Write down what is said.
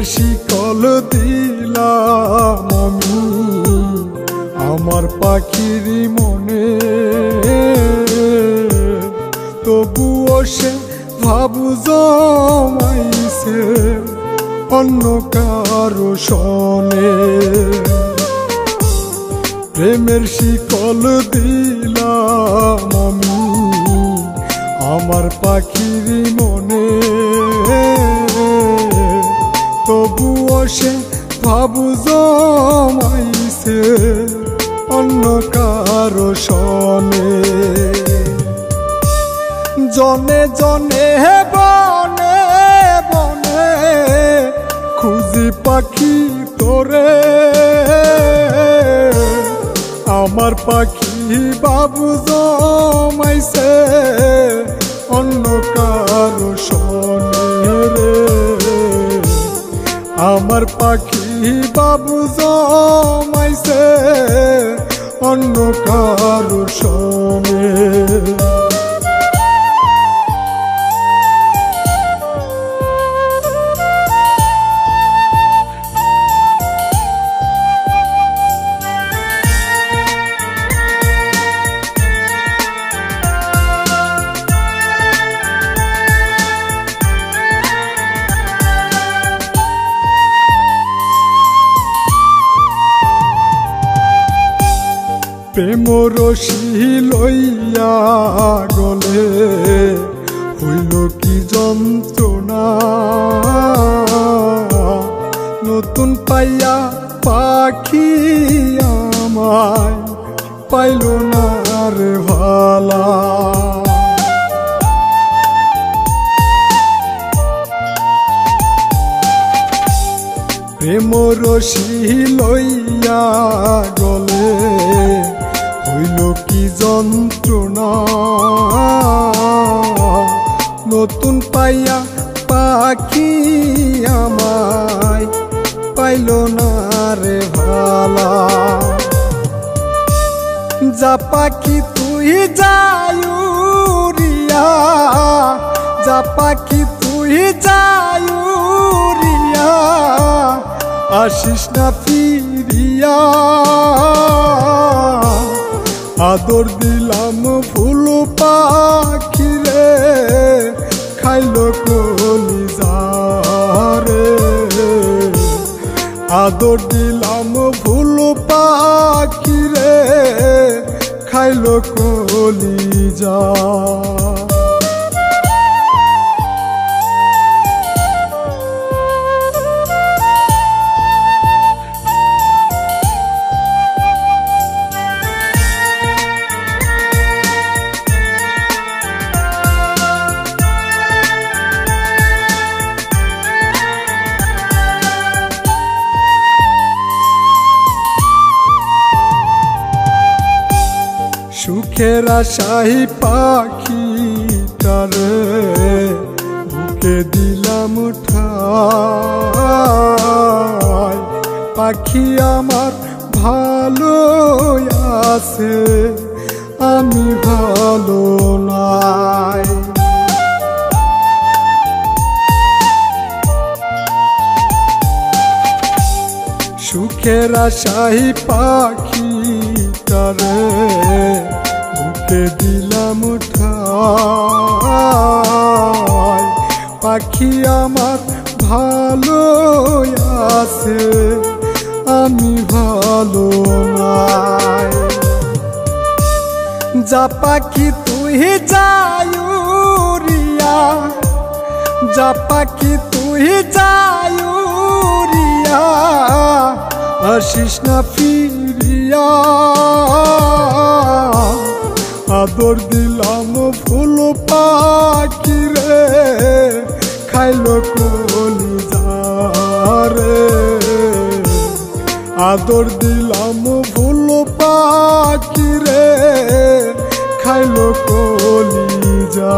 প্রেমের শিকল দিলাম আমি আমার পাখির মনে, তবুও সে ভাবু জমাইছে অন্য কারো সনে। প্রেমের শিকল দিলাম আমি আমার পাখির মনে, তবুও সে ভাবু জমাইছে অন্য কারো সনে। জনে জনে বনে বনে খুঁজি পাখি তোরে, আমার পাখি বাবু জমাইছে অন্য কারো সনে রে। আমার পাখি বাবু জমাইছে অন্য কারো সনে। প্রেম রশি লইয়া গলে হইল কি যন্ত্রণা, নতুন পাইয়া পাখি আমায় পাইল না রে ভালা। প্রেম রশি লইয়া গলে হইল কি যন্ত্রণা, নতুন পাইয়া পাখি আমায় পাইল না রে ভালা। যা পাখি তুই যায়ুরিয়া, যা পাখি তুই যায়ুরিয়া, আসিস না ফিরিয়া। আদর দিলাম ফুল পাখি রে, খাইল কলিজা রে। আদর দিলাম ফুল পাখি রে, খাইল কলিজা। সুখের আশাই পাখিটারে বুকে দিলাম ঠাই, পাখি আমার ভালো আছে আমি ভালো নাই। সুখের আশাই পাখিটারে বুকে দিলাম ঠাই, পাখি আমার ভালো আছে আমি ভালো নাই। যা পাখি তুই যায়ুরিয়া, যা পাখি তুই যায়ুরিয়া, আসিস না ফিরিয়া। আদর দিলাম ফুল পাখি রে, খাইল কলিজা রে। আদর দিলাম ফুল পাখি রে, খাইল কলিজা।